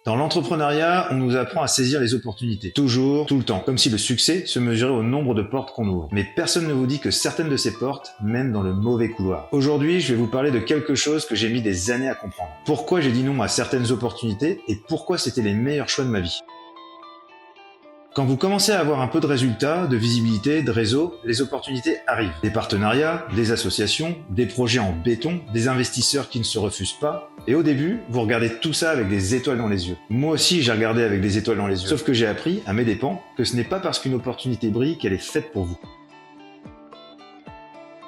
Dans l'entrepreneuriat, on nous apprend à saisir les opportunités. Toujours, tout le temps. Comme si le succès se mesurait au nombre de portes qu'on ouvre. Mais personne ne vous dit que certaines de ces portes mènent dans le mauvais couloir. Aujourd'hui, je vais vous parler de quelque chose que j'ai mis des années à comprendre. Pourquoi j'ai dit non à certaines opportunités et pourquoi c'était les meilleurs choix de ma vie. Quand vous commencez à avoir un peu de résultats, de visibilité, de réseau, les opportunités arrivent. Des partenariats, des associations, des projets en béton, des investisseurs qui ne se refusent pas. Et au début, vous regardez tout ça avec des étoiles dans les yeux. Moi aussi, j'ai regardé avec des étoiles dans les yeux. Sauf que j'ai appris, à mes dépens, que ce n'est pas parce qu'une opportunité brille qu'elle est faite pour vous.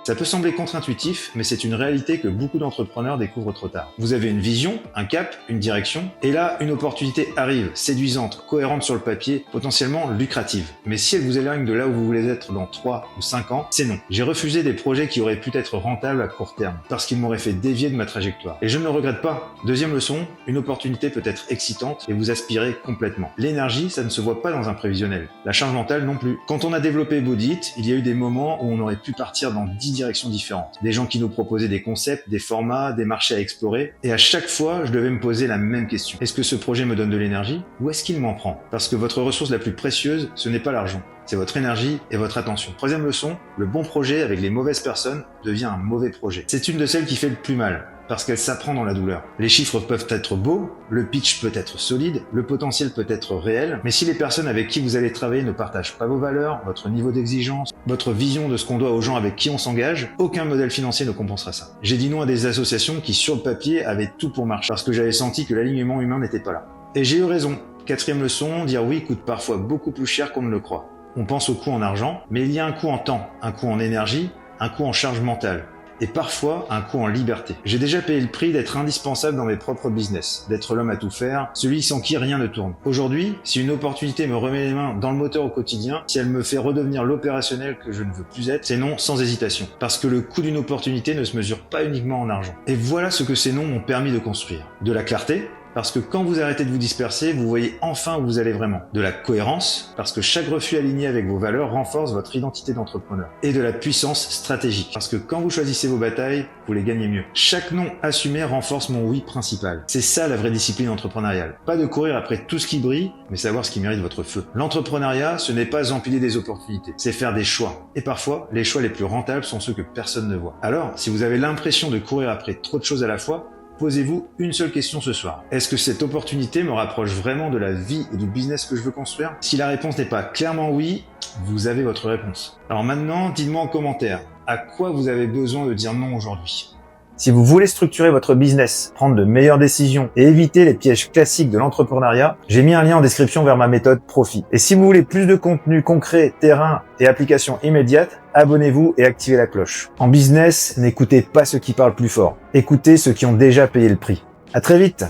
Ça peut sembler contre-intuitif, mais c'est une réalité que beaucoup d'entrepreneurs découvrent trop tard. Vous avez une vision, un cap, une direction, et là, une opportunité arrive, séduisante, cohérente sur le papier, potentiellement lucrative. Mais si elle vous éloigne de là où vous voulez être dans 3 ou 5 ans, c'est non. J'ai refusé des projets qui auraient pu être rentables à court terme, parce qu'ils m'auraient fait dévier de ma trajectoire. Et je ne le regrette pas. Deuxième leçon, une opportunité peut être excitante et vous aspirez complètement. L'énergie, ça ne se voit pas dans un prévisionnel. La charge mentale non plus. Quand on a développé Bodit, il y a eu des moments où on aurait pu partir dans 10 directions différentes. Des gens qui nous proposaient des concepts, des formats, des marchés à explorer. Et à chaque fois, je devais me poser la même question. Est-ce que ce projet me donne de l'énergie ou est-ce qu'il m'en prend? Parce que votre ressource la plus précieuse, ce n'est pas l'argent. C'est votre énergie et votre attention. Troisième leçon, le bon projet avec les mauvaises personnes devient un mauvais projet. C'est une de celles qui fait le plus mal, parce qu'elle s'apprend dans la douleur. Les chiffres peuvent être beaux, le pitch peut être solide, le potentiel peut être réel, mais si les personnes avec qui vous allez travailler ne partagent pas vos valeurs, votre niveau d'exigence, votre vision de ce qu'on doit aux gens avec qui on s'engage, aucun modèle financier ne compensera ça. J'ai dit non à des associations qui, sur le papier, avaient tout pour marcher, parce que j'avais senti que l'alignement humain n'était pas là. Et j'ai eu raison. Quatrième leçon, dire oui coûte parfois beaucoup plus cher qu'on ne le croit. On pense au coût en argent, mais il y a un coût en temps, un coût en énergie, un coût en charge mentale. Et parfois un coût en liberté. J'ai déjà payé le prix d'être indispensable dans mes propres business, d'être l'homme à tout faire, celui sans qui rien ne tourne. Aujourd'hui, si une opportunité me remet les mains dans le moteur au quotidien, si elle me fait redevenir l'opérationnel que je ne veux plus être, c'est non sans hésitation. Parce que le coût d'une opportunité ne se mesure pas uniquement en argent. Et voilà ce que ces noms m'ont permis de construire. De la clarté, parce que quand vous arrêtez de vous disperser, vous voyez enfin où vous allez vraiment. De la cohérence, parce que chaque refus aligné avec vos valeurs renforce votre identité d'entrepreneur. Et de la puissance stratégique, parce que quand vous choisissez vos batailles, vous les gagnez mieux. Chaque non assumé renforce mon oui principal. C'est ça la vraie discipline entrepreneuriale. Pas de courir après tout ce qui brille, mais savoir ce qui mérite votre feu. L'entrepreneuriat, ce n'est pas empiler des opportunités, c'est faire des choix. Et parfois, les choix les plus rentables sont ceux que personne ne voit. Alors, si vous avez l'impression de courir après trop de choses à la fois, posez-vous une seule question ce soir. Est-ce que cette opportunité me rapproche vraiment de la vie et du business que je veux construire? Si la réponse n'est pas clairement oui, vous avez votre réponse. Alors maintenant, dites-moi en commentaire, à quoi vous avez besoin de dire non aujourd'hui? Si vous voulez structurer votre business, prendre de meilleures décisions et éviter les pièges classiques de l'entrepreneuriat, j'ai mis un lien en description vers ma méthode Profit. Et si vous voulez plus de contenu concret, terrain et applications immédiates, abonnez-vous et activez la cloche. En business, n'écoutez pas ceux qui parlent plus fort. Écoutez ceux qui ont déjà payé le prix. À très vite!